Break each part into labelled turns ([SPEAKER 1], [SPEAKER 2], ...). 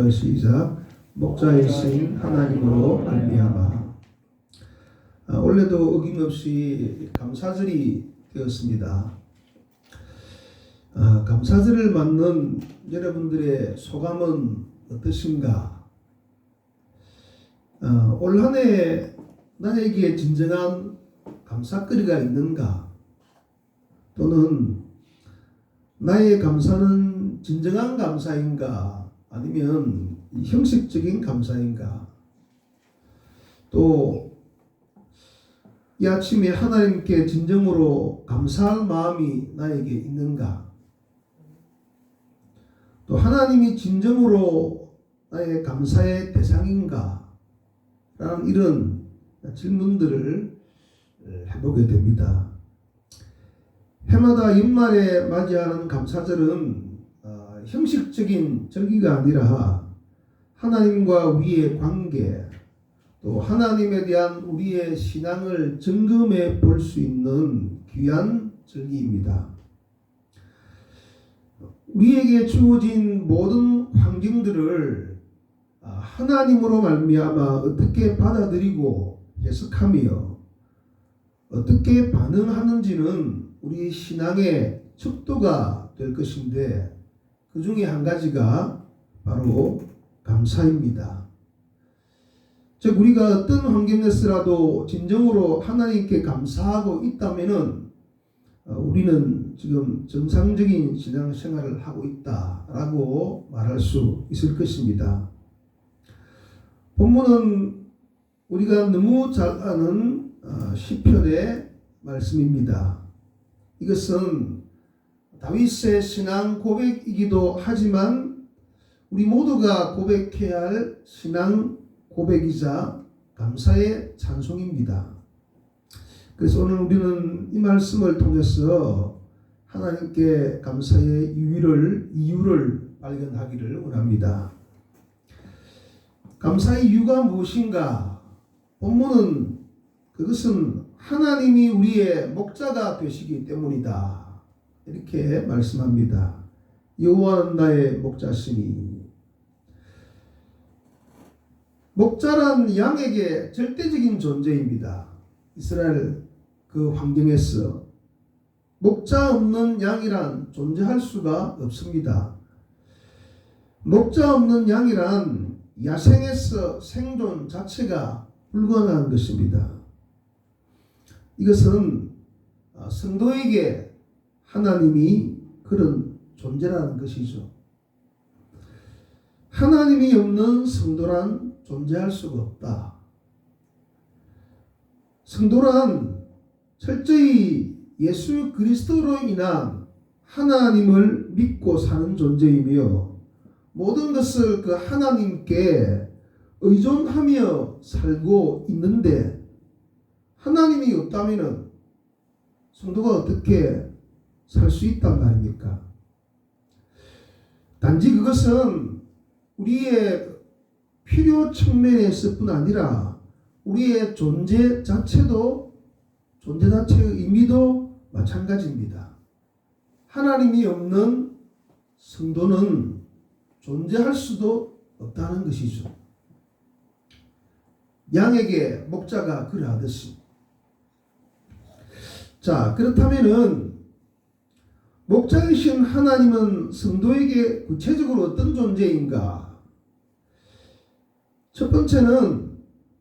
[SPEAKER 1] 시작. 목자이신 하나님으로 말미암아. 올해도 어김없이 감사절이 되었습니다. 감사절을 맞는 여러분들의 소감은 어떠신가? 올 한 해 나에게 진정한 감사거리가 있는가? 또는 나의 감사는 진정한 감사인가? 아니면 형식적인 감사인가? 또 이 아침에 하나님께 진정으로 감사할 마음이 나에게 있는가? 또 하나님이 진정으로 나의 감사의 대상인가? 라는 이런 질문들을 해보게 됩니다. 해마다 연말에 맞이하는 감사절은 형식적인 절기가 아니라 하나님과 우리의 관계, 또 하나님에 대한 우리의 신앙을 점검해 볼 수 있는 귀한 절기입니다. 우리에게 주어진 모든 환경들을 하나님으로 말미암아 어떻게 받아들이고 해석하며 어떻게 반응하는지는 우리 신앙의 척도가 될 것인데, 그 중에 한 가지가 바로 감사입니다. 즉, 우리가 어떤 환경에서라도 진정으로 하나님께 감사하고 있다면은 우리는 지금 정상적인 신앙생활을 하고 있다라고 말할 수 있을 것입니다. 본문은 우리가 너무 잘 아는 시편의 말씀입니다. 이것은 다윗의 신앙 고백이기도 하지만 우리 모두가 고백해야 할 신앙 고백이자 감사의 찬송입니다. 그래서 오늘 우리는 이 말씀을 통해서 하나님께 감사의 이유를 발견하기를 원합니다. 감사의 이유가 무엇인가? 본문은 그것은 하나님이 우리의 목자가 되시기 때문이다, 이렇게 말씀합니다. 여호와는 나의 목자시니. 목자란 양에게 절대적인 존재입니다. 이스라엘 그 환경에서 목자 없는 양이란 존재할 수가 없습니다. 목자 없는 양이란 야생에서 생존 자체가 불가능한 것입니다. 이것은 성도에게 하나님이 그런 존재라는 것이죠. 하나님이 없는 성도란 존재할 수가 없다. 성도란 철저히 예수 그리스도로 인한 하나님을 믿고 사는 존재이며, 모든 것을 그 하나님께 의존하며 살고 있는데, 하나님이 없다면 성도가 어떻게 살 수 있단 말입니까? 단지 그것은 우리의 필요 측면에서뿐 아니라 우리의 존재 자체의 의미도 마찬가지입니다. 하나님이 없는 성도는 존재할 수도 없다는 것이죠. 양에게 목자가 그러하듯이. 자, 그렇다면은 목자이신 하나님은 성도에게 구체적으로 어떤 존재인가? 첫 번째는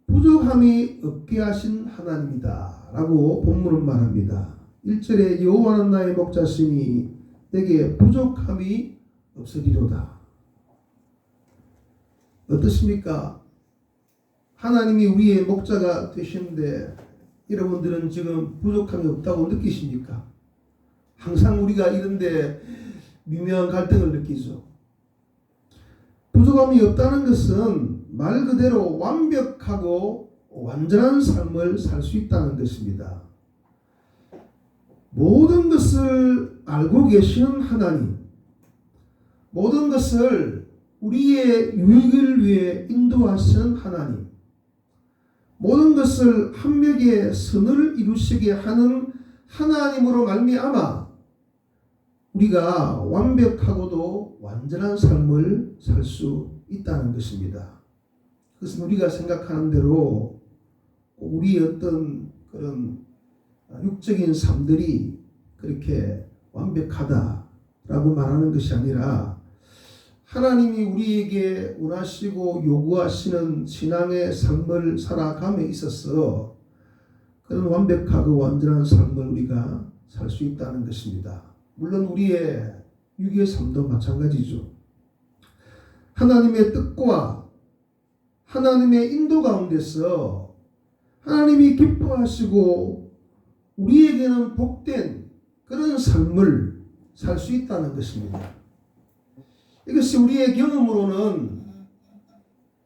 [SPEAKER 1] 부족함이 없게 하신 하나님이다 라고 본문은 말합니다. 1절에 여호와는 나의 목자시니 내게 부족함이 없으리로다. 어떻습니까? 하나님이 우리의 목자가 되시는데 여러분들은 지금 부족함이 없다고 느끼십니까? 항상 우리가 이런데 미묘한 갈등을 느끼죠. 부족함이 없다는 것은 말 그대로 완벽하고 완전한 삶을 살 수 있다는 것입니다. 모든 것을 알고 계시는 하나님, 모든 것을 우리의 유익을 위해 인도하시는 하나님, 모든 것을 한 멱의 선을 이루시게 하는 하나님으로 말미암아 우리가 완벽하고도 완전한 삶을 살 수 있다는 것입니다. 그것은 우리가 생각하는 대로 우리의 어떤 그런 육적인 삶들이 그렇게 완벽하다라고 말하는 것이 아니라 하나님이 우리에게 원하시고 요구하시는 신앙의 삶을 살아감에 있어서 그런 완벽하고 완전한 삶을 우리가 살 수 있다는 것입니다. 물론 우리의 육의 삶도 마찬가지죠. 하나님의 뜻과 하나님의 인도 가운데서 하나님이 기뻐하시고 우리에게는 복된 그런 삶을 살 수 있다는 것입니다. 이것이 우리의 경험으로는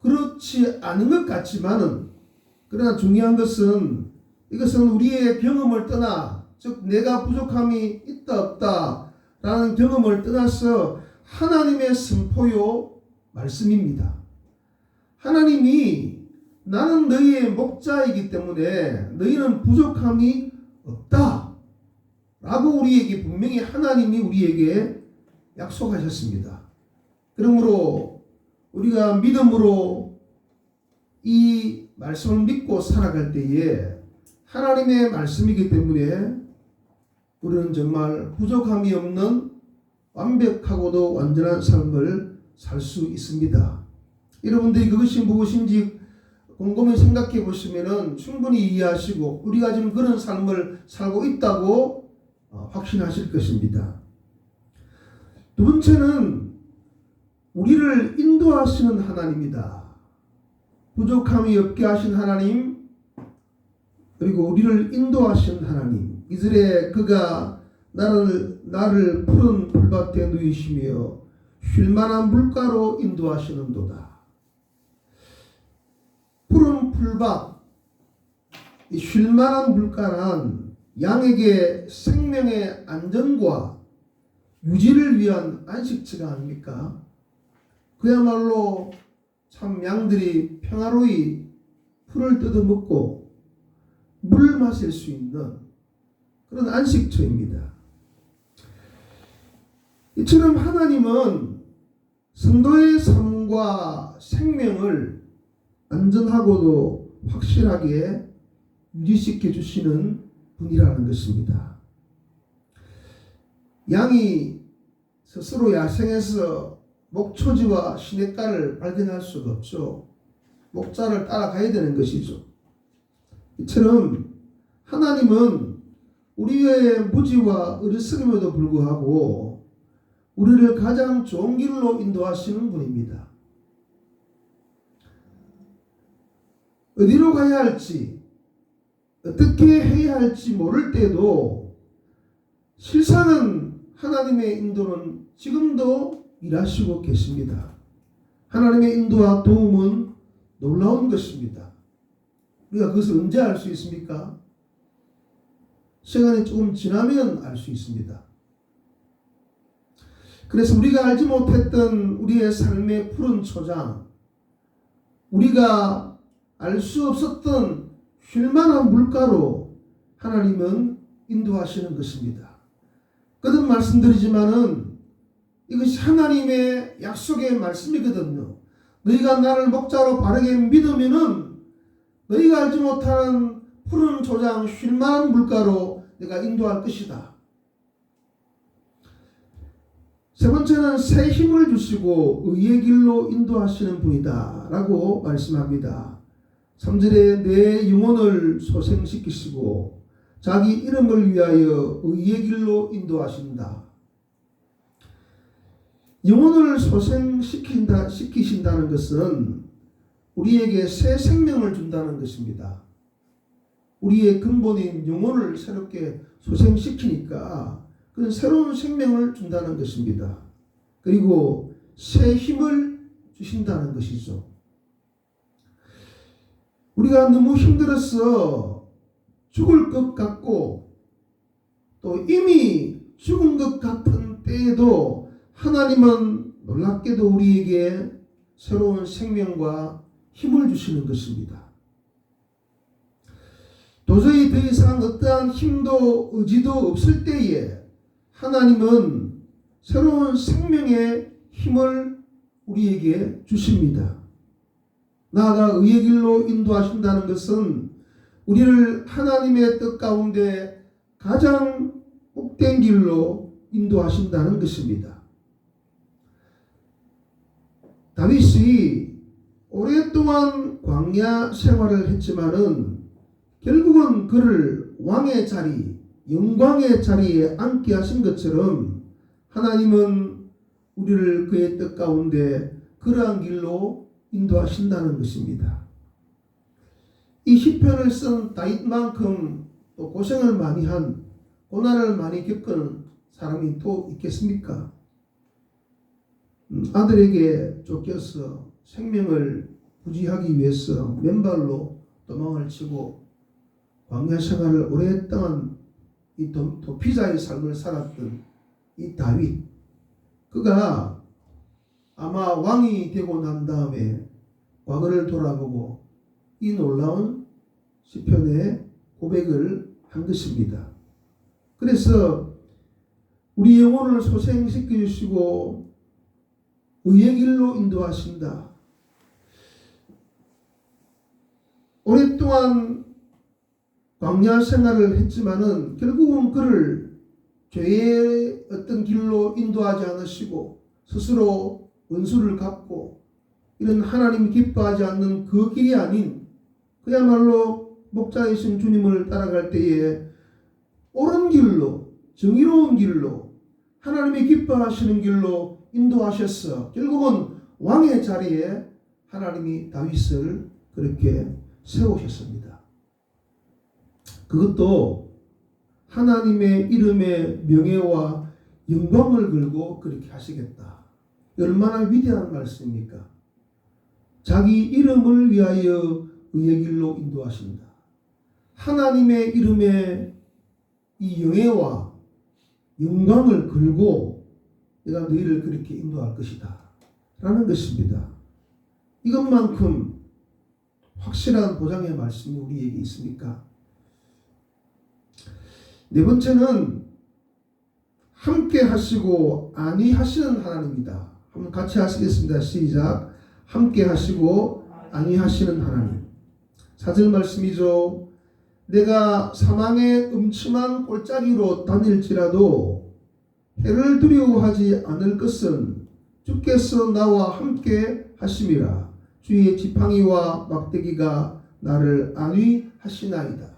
[SPEAKER 1] 그렇지 않은 것 같지만은, 그러나 중요한 것은 이것은 우리의 경험을 떠나, 즉 내가 부족함이 있다 없다 라는 경험을 떠나서 하나님의 선포요 말씀입니다. 하나님이 나는 너희의 목자이기 때문에 너희는 부족함이 없다 라고 우리에게 분명히 하나님이 우리에게 약속하셨습니다. 그러므로 우리가 믿음으로 이 말씀을 믿고 살아갈 때에 하나님의 말씀이기 때문에 우리는 정말 부족함이 없는 완벽하고도 완전한 삶을 살 수 있습니다. 여러분들이 그것이 무엇인지 곰곰이 생각해 보시면 충분히 이해하시고 우리가 지금 그런 삶을 살고 있다고 확신하실 것입니다. 두 번째는 우리를 인도하시는 하나님이다. 부족함이 없게 하신 하나님, 그리고 우리를 인도하시는 하나님. 이절에 그가 나를 푸른 풀밭에 누이시며 쉴만한 물가로 인도하시는도다. 푸른 풀밭, 이 쉴만한 물가란 양에게 생명의 안전과 유지를 위한 안식처가 아닙니까? 그야말로 참 양들이 평화로이 풀을 뜯어먹고 물을 마실 수 있는 그런 안식처입니다. 이처럼 하나님은 성도의 삶과 생명을 안전하고도 확실하게 유지시켜 주시는 분이라는 것입니다. 양이 스스로 야생에서 목초지와 시냇가를 발견할 수가 없죠. 목자를 따라가야 되는 것이죠. 이처럼 하나님은 우리의 무지와 어리석음에도 불구하고 우리를 가장 좋은 길로 인도하시는 분입니다. 어디로 가야 할지, 어떻게 해야 할지 모를 때도 실상은 하나님의 인도는 지금도 일하시고 계십니다. 하나님의 인도와 도움은 놀라운 것입니다. 우리가 그것을 언제 알 수 있습니까? 시간이 조금 지나면 알 수 있습니다. 그래서 우리가 알지 못했던 우리의 삶의 푸른 초장, 우리가 알 수 없었던 쉴만한 물가로 하나님은 인도하시는 것입니다. 거듭 말씀드리지만은 이것이 하나님의 약속의 말씀이거든요. 너희가 나를 목자로 바르게 믿으면은 너희가 알지 못하는 푸른 초장 쉴만한 물가로 내가 인도할 것이다. 세 번째는 새 힘을 주시고 의의 길로 인도하시는 분이다 라고 말씀합니다. 3절에 내 영혼을 소생시키시고 자기 이름을 위하여 의의 길로 인도하신다. 영혼을 소생시키신다는 것은 우리에게 새 생명을 준다는 것입니다. 우리의 근본인 영혼을 새롭게 소생시키니까 그건 새로운 생명을 준다는 것입니다. 그리고 새 힘을 주신다는 것이죠. 우리가 너무 힘들어서 죽을 것 같고 또 이미 죽은 것 같은 때에도 하나님은 놀랍게도 우리에게 새로운 생명과 힘을 주시는 것입니다. 도저히 더 이상 어떠한 힘도 의지도 없을 때에 하나님은 새로운 생명의 힘을 우리에게 주십니다. 나아가 의의 길로 인도하신다는 것은 우리를 하나님의 뜻 가운데 가장 복된 길로 인도하신다는 것입니다. 다윗이 오랫동안 광야 생활을 했지만은 결국은 그를 왕의 자리, 영광의 자리에 앉게 하신 것처럼 하나님은 우리를 그의 뜻 가운데 그러한 길로 인도하신다는 것입니다. 이 시편을 쓴 다윗만큼 또 고생을 많이 한, 고난을 많이 겪은 사람이 또 있겠습니까? 아들에게 쫓겨서 생명을 부지하기 위해서 맨발로 도망을 치고 광야 생활을 오랫동안 이 도피자의 삶을 살았던 이 다윗, 그가 아마 왕이 되고 난 다음에 과거를 돌아보고 이 놀라운 시편의 고백을 한 것입니다. 그래서 우리 영혼을 소생시켜 주시고 의의 길로 인도하신다. 오랫동안 광야 생활을 했지만은 결국은 그를 죄의 어떤 길로 인도하지 않으시고 스스로 원수를 갚고 이런 하나님이 기뻐하지 않는 그 길이 아닌 그야말로 목자이신 주님을 따라갈 때에 옳은 길로, 정의로운 길로, 하나님이 기뻐하시는 길로 인도하셔서 결국은 왕의 자리에 하나님이 다윗을 그렇게 세우셨습니다. 그것도 하나님의 이름의 명예와 영광을 걸고 그렇게 하시겠다. 얼마나 위대한 말씀입니까? 자기 이름을 위하여 의의 길로 인도하신다. 하나님의 이름의 이 영예와 영광을 걸고 내가 너희를 그렇게 인도할 것이다 라는 것입니다. 이것만큼 확실한 보장의 말씀이 우리에게 있습니까? 네 번째는 함께 하시고 안위하시는 하나님이다. 한번 같이 하시겠습니다. 시작. 함께 하시고 안위하시는 하나님. 4절 말씀이죠. 내가 사망의 음침한 골짜기로 다닐지라도 해를 두려워하지 않을 것은 주께서 나와 함께 하심이라. 주의 지팡이와 막대기가 나를 안위하시나이다.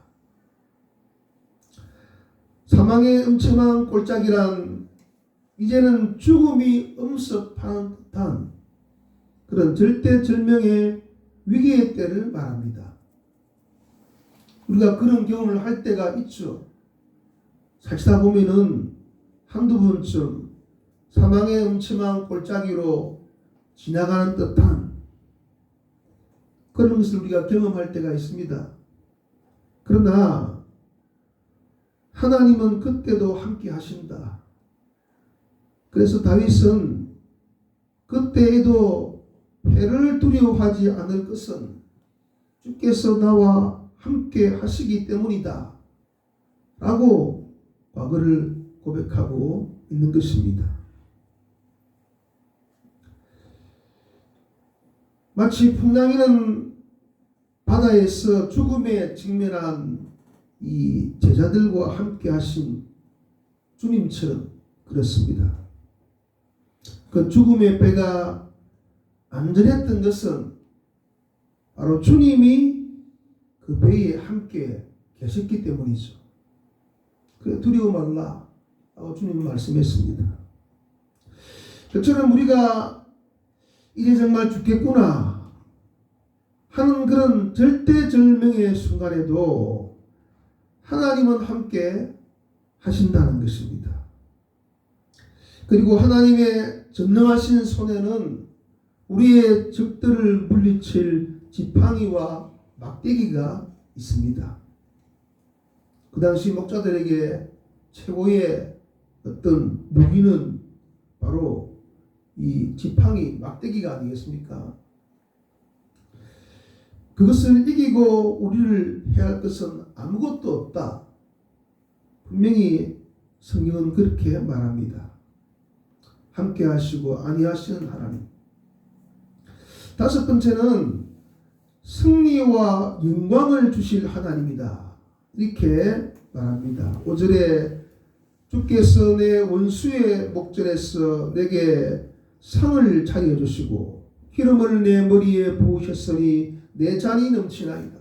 [SPEAKER 1] 사망의 음침한 골짜기란 이제는 죽음이 엄습한 듯한 그런 절대절명의 위기의 때를 말합니다. 우리가 그런 경험을 할 때가 있죠. 살다 보면은 한두 번쯤 사망의 음침한 골짜기로 지나가는 듯한 그런 것을 우리가 경험할 때가 있습니다. 그러나 하나님은 그때도 함께 하신다. 그래서 다윗은 그때에도 해를 두려워하지 않을 것은 주께서 나와 함께 하시기 때문이다 라고 과거를 고백하고 있는 것입니다. 마치 풍랑이는 바다에서 죽음에 직면한 이 제자들과 함께 하신 주님처럼 그렇습니다. 그 죽음의 배가 안전했던 것은 바로 주님이 그 배에 함께 계셨기 때문이죠. 그 두려워 말라 라고 주님은 말씀했습니다. 그처럼 우리가 이제 정말 죽겠구나 하는 그런 절대절명의 순간에도 하나님은 함께 하신다는 것입니다. 그리고 하나님의 전능하신 손에는 우리의 적들을 물리칠 지팡이와 막대기가 있습니다. 그 당시 목자들에게 최고의 어떤 무기는 바로 이 지팡이, 막대기가 아니겠습니까? 그것을 이기고 우리를 해할 것은 아무것도 없다. 분명히 성경은 그렇게 말합니다. 함께 하시고 안위하시는 하나님. 다섯 번째는 승리와 영광을 주실 하나님이다. 이렇게 말합니다. 5절에 주께서 내 원수의 목전에서 내게 상을 차려 주시고 기름을 내 머리에 부으셨으니 내 잔이 넘치나이다.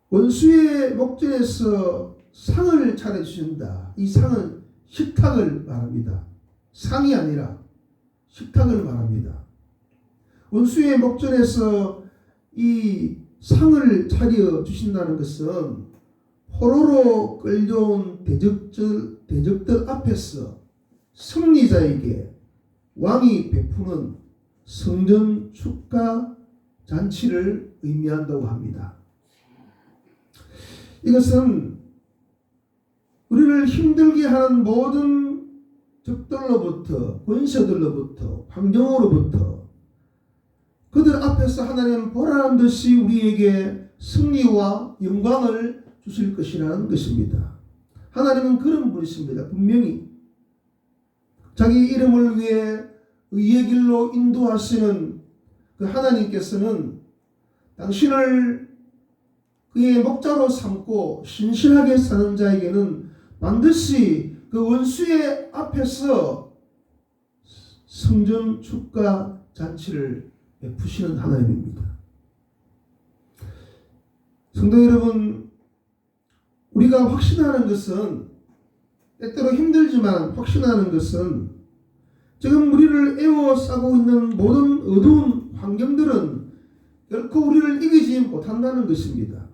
[SPEAKER 1] 원수의 목전에서 상을 차려 주신다. 이 상은 식탁을 말합니다. 상이 아니라 식탁을 말합니다. 원수의 목전에서 이 상을 차려 주신다는 것은 포로로 끌려온 대적들 앞에서 승리자에게 왕이 베푸는 성전 축가 잔치를 의미한다고 합니다. 이것은 우리를 힘들게 하는 모든 적들로부터, 권세들로부터, 환경으로부터 그들 앞에서 하나님은 보라는 듯이 우리에게 승리와 영광을 주실 것이라는 것입니다. 하나님은 그런 분이십니다. 분명히 자기 이름을 위해 의의 길로 인도하시는 그 하나님께서는 당신을 그의 목자로 삼고 신실하게 사는 자에게는 반드시 그 원수의 앞에서 성전 축가 잔치를 베푸시는 하나님입니다. 성도 여러분, 우리가 확신하는 것은 때때로 힘들지만 확신하는 것은 지금 우리를 에워싸고 있는 모든 어두운 환경들은 결코 우리를 이기지 못한다는 것입니다.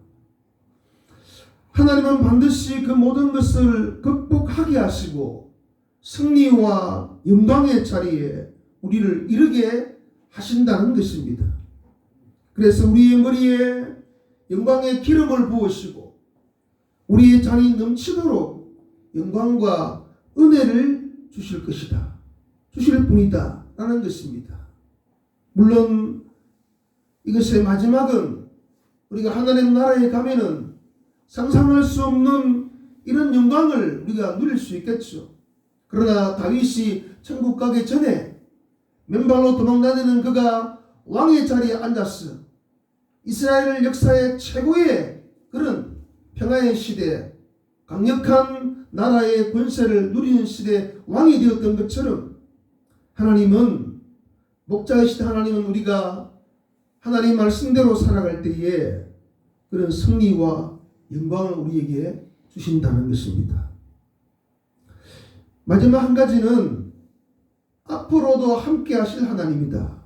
[SPEAKER 1] 하나님은 반드시 그 모든 것을 극복하게 하시고 승리와 영광의 자리에 우리를 이르게 하신다는 것입니다. 그래서 우리의 머리에 영광의 기름을 부으시고 우리의 잔이 넘치도록 영광과 은혜를 주실 것이다. 주실 분이다 라는 것입니다. 물론 이것의 마지막은 우리가 하나님 나라에 가면은 상상할 수 없는 이런 영광을 우리가 누릴 수 있겠죠. 그러나 다윗이 천국 가기 전에 맨발로 도망다니는 그가 왕의 자리에 앉았어 이스라엘 역사의 최고의 그런 평화의 시대, 강력한 나라의 권세를 누리는 시대 왕이 되었던 것처럼 하나님은 목자이신 하나님은 우리가 하나님 말씀대로 살아갈 때에 그런 승리와 영광을 우리에게 주신다는 것입니다. 마지막 한 가지는 앞으로도 함께 하실 하나님이다.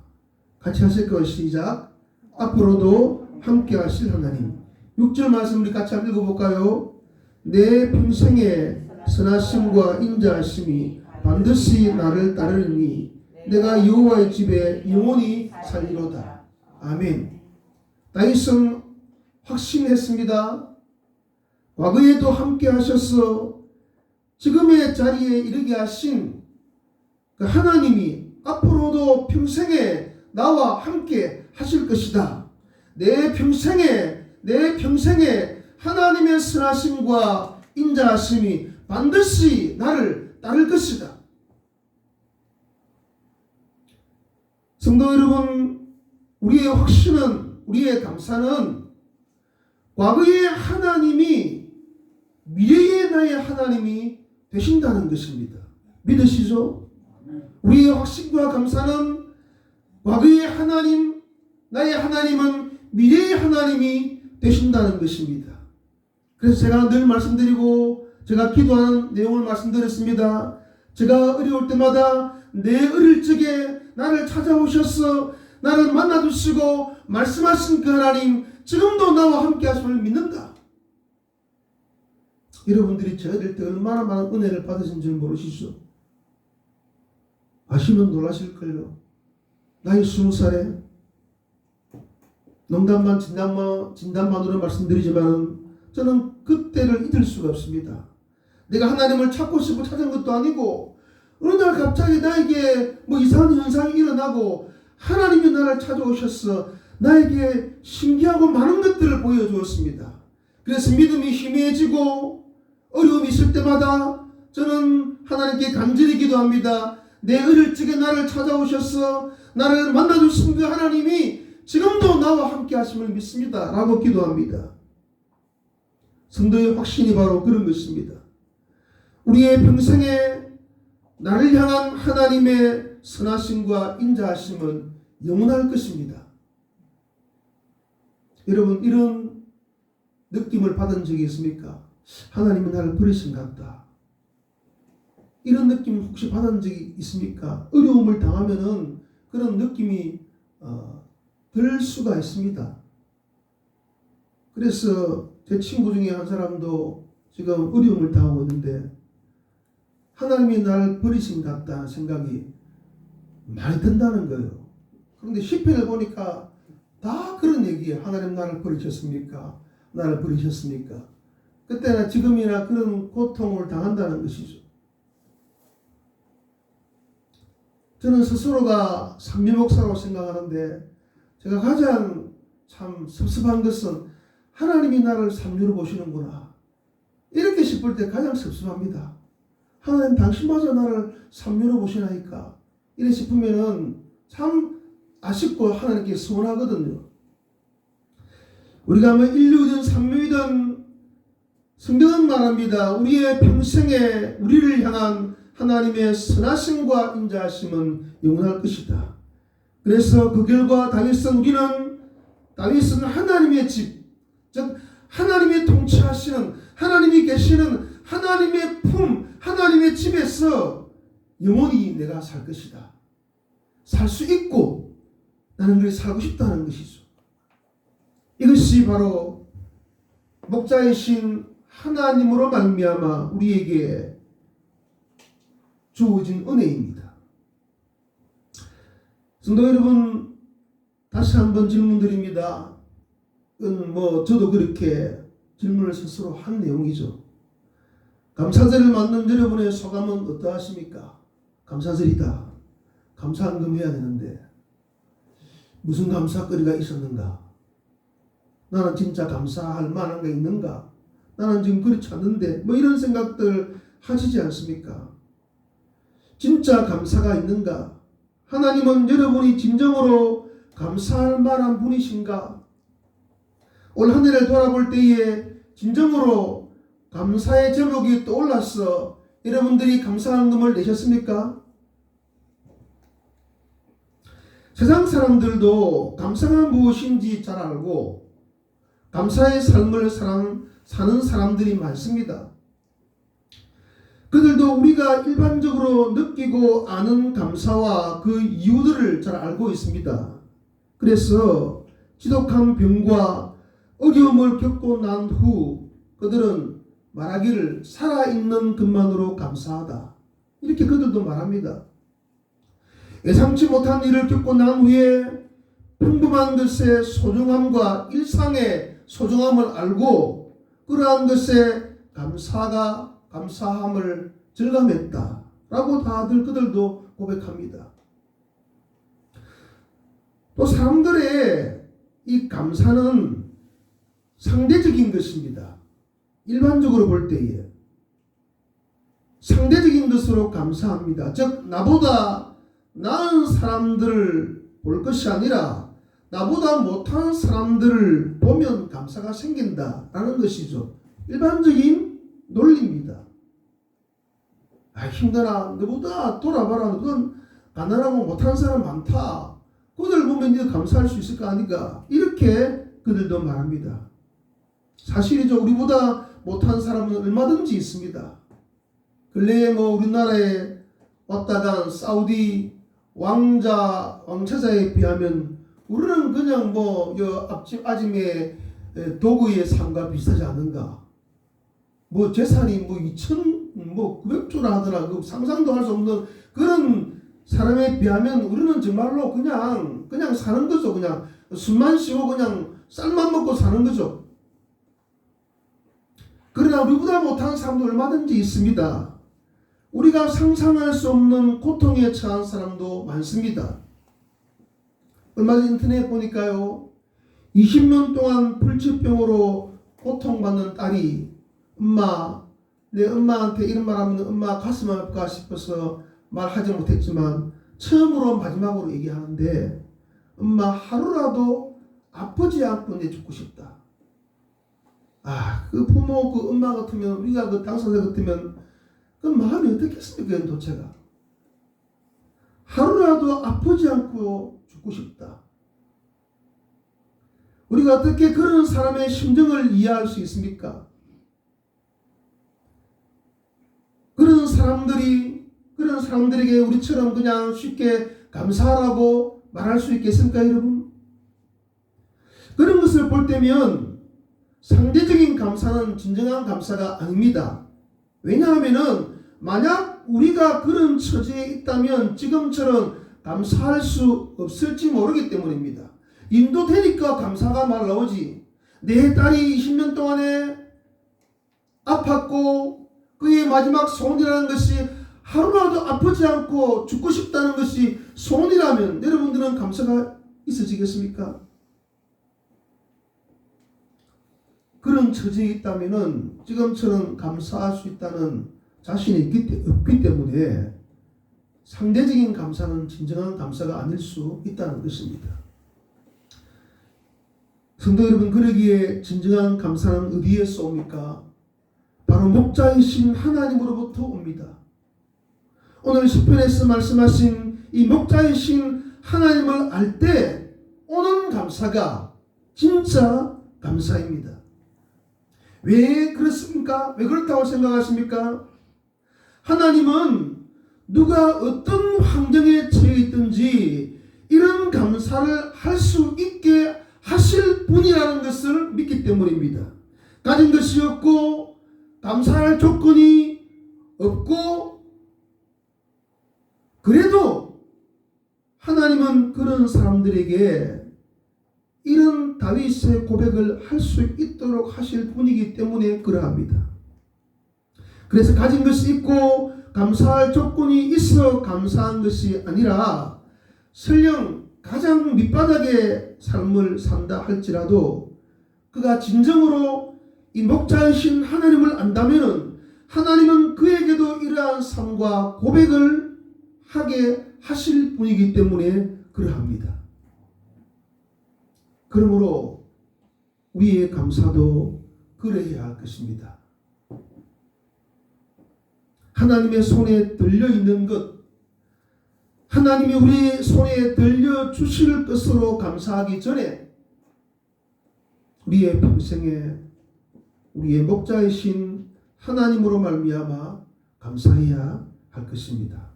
[SPEAKER 1] 같이 하실 것 시작. 앞으로도 함께 하실 하나님. 6절 말씀 우리 같이 한번 읽어볼까요? 내 평생의 선하심과 인자하심이 반드시 나를 따르니 내가 여호와의 집에 영원히 살리로다. 아멘. 다윗은 확신했습니다. 과거에도 함께 하셔서 지금의 자리에 이르게 하신 그 하나님이 앞으로도 평생에 나와 함께 하실 것이다. 내 평생에 하나님의 선하심과 인자하심이 반드시 나를 따를 것이다. 성도 여러분, 우리의 확신은, 우리의 감사는 과거의 하나님이 미래의 나의 하나님이 되신다는 것입니다. 믿으시죠? 우리의 확신과 감사는 과거의 하나님, 나의 하나님은 미래의 하나님이 되신다는 것입니다. 그래서 제가 늘 말씀드리고 제가 기도하는 내용을 말씀드렸습니다. 제가 어려울 때마다 내 어릴 적에 나를 찾아오셔서 나를 만나주시고 말씀하신 그 하나님 지금도 나와 함께 하심을 믿는다. 여러분들이 저 어릴 때 얼마나 많은 은혜를 받으신 줄 모르시죠? 아시면 놀라실걸요. 나이 20살에 농담만 진담만으로 말씀드리지만 저는 그때를 잊을 수가 없습니다. 내가 하나님을 찾고 싶어 찾은 것도 아니고 어느 날 갑자기 나에게 뭐 이상한 현상이 일어나고 하나님이 나를 찾아오셔서 나에게 신기하고 많은 것들을 보여주었습니다. 그래서 믿음이 희미해지고 어려움이 있을 때마다 저는 하나님께 간절히 기도합니다. 내 어릴 적에 나를 찾아오셔서 나를 만나주신 그 하나님이 지금도 나와 함께 하심을 믿습니다 라고 기도합니다. 성도의 확신이 바로 그런 것입니다. 우리의 평생에 나를 향한 하나님의 선하심과 인자하심은 영원할 것입니다. 여러분, 이런 느낌을 받은 적이 있습니까? 하나님은 나를 버리신 것 같다. 이런 느낌 혹시 받은 적이 있습니까? 어려움을 당하면은 그런 느낌이 들 수가 있습니다. 그래서 제 친구 중에 한 사람도 지금 어려움을 당하고 있는데 하나님이 나를 버리신 것 같다는 생각이 많이 든다는 거예요. 그런데 시편을 보니까 다 그런 얘기예요. 하나님 나를 버리셨습니까? 나를 버리셨습니까? 그때나 지금이나 그런 고통을 당한다는 것이죠. 저는 스스로가 삼위목사라고 생각하는데 제가 가장 참 섭섭한 것은 하나님이 나를 삼위로 보시는구나 이렇게 싶을 때 가장 섭섭합니다. 하나님 당신마저 나를 삼위로 보시나이까 이래 싶으면은 참 아쉽고 하나님께 서운하거든요. 우리가 뭐 인류든 삼위든 성경은 말합니다. 우리의 평생에 우리를 향한 하나님의 선하심과 인자하심은 영원할 것이다. 그래서 그 결과 다윗은 하나님의 집, 즉 하나님이 통치하시는 하나님이 계시는 하나님의 품, 하나님의 집에서 영원히 내가 살 것이다. 살 수 있고 나는 그렇게 살고 싶다는 것이죠. 이것이 바로 목자이신 하나님으로 말미암아 우리에게 주어진 은혜입니다. 성도 여러분, 다시 한번 질문드립니다. 저도 그렇게 질문을 스스로 한 내용이죠. 감사절을 맞는 여러분의 소감은 어떠하십니까? 감사절이다. 감사한금 해야 되는데 무슨 감사거리가 있었는가? 나는 진짜 감사할 만한 게 있는가? 나는 지금 그렇지 않는데 이런 생각들 하시지 않습니까? 진짜 감사가 있는가? 하나님은 여러분이 진정으로 감사할 만한 분이신가? 올 한 해를 돌아볼 때에 진정으로 감사의 제목이 떠올라서 여러분들이 감사한금을 내셨습니까? 세상 사람들도 감사가 무엇인지 잘 알고 감사의 삶을 사는 사람들이 많습니다. 그들도 우리가 일반적으로 느끼고 아는 감사와 그 이유들을 잘 알고 있습니다. 그래서 지독한 병과 어려움을 겪고 난 후 그들은 말하기를 살아있는 것만으로 감사하다. 이렇게 그들도 말합니다. 예상치 못한 일을 겪고 난 후에 평범한 것의 소중함과 일상의 소중함을 알고 그러한 것에 감사함을 절감했다 라고 다들 그들도 고백합니다. 또 사람들의 이 감사는 상대적인 것입니다. 일반적으로 볼 때에 상대적인 것으로 감사합니다. 즉 나보다 나은 사람들을 볼 것이 아니라 나보다 못한 사람들을 보면 감사가 생긴다라는 것이죠. 일반적인 논리입니다. 힘들어. 너보다 돌아봐라. 너는 가난하고 못한 사람 많다. 그들 보면 네가 감사할 수 있을 거 아닌가. 이렇게 그들도 말합니다. 사실이죠. 우리보다 못한 사람은 얼마든지 있습니다. 근래에 우리나라에 왔다 간 사우디 왕처자에 비하면 우리는 그냥 앞집 아줌의 도구의 삶과 비슷하지 않는가. 재산이 900조나 하더라. 상상도 할 수 없는 그런 사람에 비하면 우리는 정말로 그냥 사는 거죠. 그냥 숨만 쉬고 그냥 쌀만 먹고 사는 거죠. 그러나 우리보다 못한 사람도 얼마든지 있습니다. 우리가 상상할 수 없는 고통에 처한 사람도 많습니다. 얼마 전 인터넷 보니까요. 20년 동안 불치병으로 고통받는 딸이 내 엄마한테 이런 말하면 엄마 가슴 아플까 싶어서 말하지 못했지만 처음으로 마지막으로 얘기하는데 엄마 하루라도 아프지 않고 내 죽고 싶다. 그 부모 그 엄마 같으면 우리가 그 당사자 같으면 그 마음이 어떻겠습니까? 도체가 하루라도 아프지 않고 죽고 싶다. 우리가 어떻게 그런 사람의 심정을 이해할 수 있습니까? 그런 사람들에게 우리처럼 그냥 쉽게 감사하라고 말할 수 있겠습니까, 여러분? 그런 것을 볼 때면 상대적인 감사는 진정한 감사가 아닙니다. 왜냐하면은 만약 우리가 그런 처지에 있다면 지금처럼 감사할 수 없을지 모르기 때문입니다. 인도되니까 감사가 말 나오지. 내 딸이 20년 동안에 아팠고 그의 마지막 소원이라는 것이 하루라도 아프지 않고 죽고 싶다는 것이 소원이라면 여러분들은 감사가 있어지겠습니까? 그런 처지에 있다면 지금처럼 감사할 수 있다는 자신이 없기 때문에 상대적인 감사는 진정한 감사가 아닐 수 있다는 것입니다. 성도 여러분, 그러기에 진정한 감사는 어디에서 옵니까? 바로 목자이신 하나님으로부터 옵니다. 오늘 시편에서 말씀하신 이 목자이신 하나님을 알 때 오는 감사가 진짜 감사입니다. 왜 그렇습니까? 왜 그렇다고 생각하십니까? 하나님은 누가 어떤 환경에 처해 있든지 이런 감사를 할 수 있게 하실 분이라는 것을 믿기 때문입니다. 가진 것이 없고 감사할 조건이 없고 그래도 하나님은 그런 사람들에게 이런 다윗의 고백을 할 수 있도록 하실 분이기 때문에 그러합니다. 그래서 가진 것이 있고 감사할 조건이 있어 감사한 것이 아니라 설령 가장 밑바닥의 삶을 산다 할지라도 그가 진정으로 이 목자이신 하나님을 안다면 하나님은 그에게도 이러한 삶과 고백을 하게 하실 분이기 때문에 그러합니다. 그러므로 우리의 감사도 그러해야 할 것입니다. 하나님의 손에 들려있는 것, 하나님이 우리 손에 들려주실 것으로 감사하기 전에 우리의 평생에 우리의 목자이신 하나님으로 말미암아 감사해야 할 것입니다.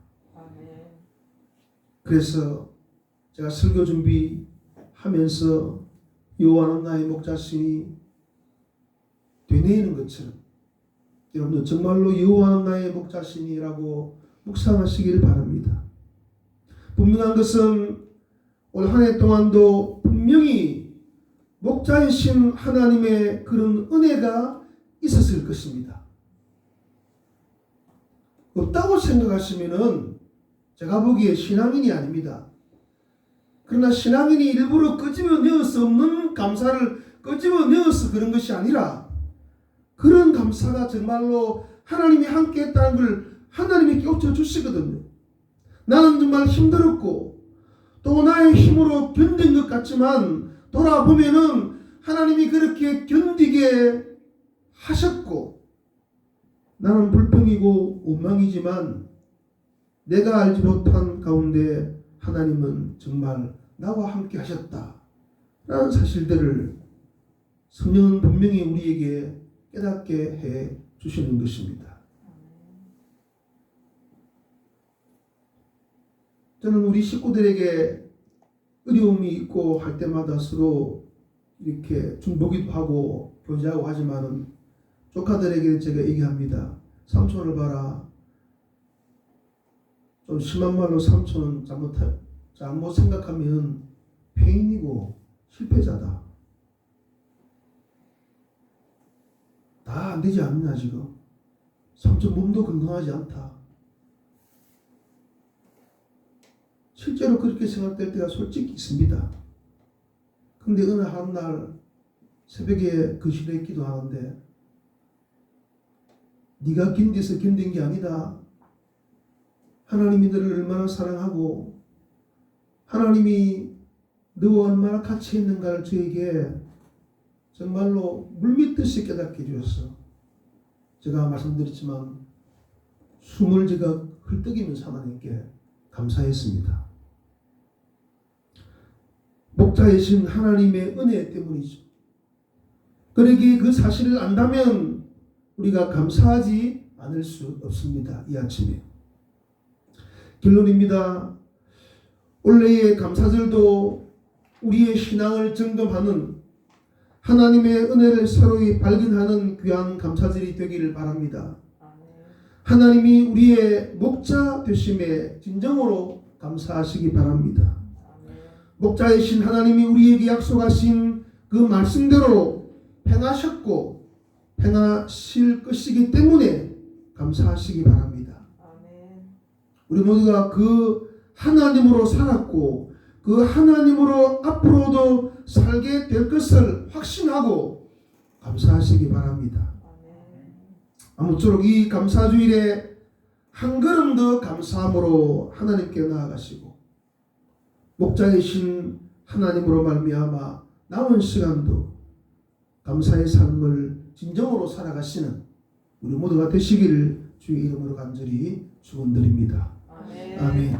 [SPEAKER 1] 그래서 제가 설교 준비하면서 여호와는 나의 목자시니 되뇌이는 것처럼 여러분들 정말로 여호와는 나의 목자시니라고 묵상하시길 바랍니다. 분명한 것은 올 한 해 동안도 분명히 목자이신 하나님의 그런 은혜가 있었을 것입니다. 없다고 생각하시면은 제가 보기에 신앙인이 아닙니다. 그러나 신앙인이 일부러 끄집어 내을 수 없는 감사를 끄집어 내어서 그런 것이 아니라 그런 감사가 정말로 하나님이 함께 했다는 걸 하나님이 깨우쳐 주시거든요. 나는 정말 힘들었고 또 나의 힘으로 견딘 것 같지만 돌아보면은 하나님이 그렇게 견디게 하셨고 나는 불평이고 원망이지만 내가 알지 못한 가운데 하나님은 정말 나와 함께 하셨다 라는 사실들을 성령은 분명히 우리에게 깨닫게 해 주시는 것입니다. 저는 우리 식구들에게 어려움이 있고 할 때마다 서로 이렇게 중보기도 하고 교제하고 하지만은 조카들에게 제가 얘기합니다. 삼촌을 봐라. 좀 심한 말로 삼촌은 잘못 생각하면 폐인이고 실패자다. 다 안 되지 않느냐 지금. 삼촌 몸도 건강하지 않다. 실제로 그렇게 생각될 때가 솔직히 있습니다. 근데 어느 한날 새벽에 거실에 기도하는데 네가 견디서 견딘 게 아니다. 하나님이 너를 얼마나 사랑하고 하나님이 너와 얼마나 같이 있는가를 저에게 정말로 물밀듯이 깨닫게 해주셔서 제가 말씀드렸지만 숨을 제가 헐떡이면서 하나님께 감사했습니다. 목자이신 하나님의 은혜 때문이죠. 그러기에 그 사실을 안다면 우리가 감사하지 않을 수 없습니다. 이 아침에. 결론입니다. 올해의 감사절도 우리의 신앙을 점검하는 하나님의 은혜를 서로히 발견하는 귀한 감사절이 되기를 바랍니다. 하나님이 우리의 목자 되심에 진정으로 감사하시기 바랍니다. 목자이신 하나님이 우리에게 약속하신 그 말씀대로 행하셨고 행하실 것이기 때문에 감사하시기 바랍니다. 우리 모두가 그 하나님으로 살았고 그 하나님으로 앞으로도 살게 될 것을 확신하고 감사하시기 바랍니다. 아무쪼록 이 감사주일에 한 걸음 더 감사함으로 하나님께 나아가시고 목자이신 하나님으로 말미암아 남은 시간도 감사의 삶을 진정으로 살아가시는 우리 모두가 되시기를 주의 이름으로 간절히 축원드립니다. 아멘.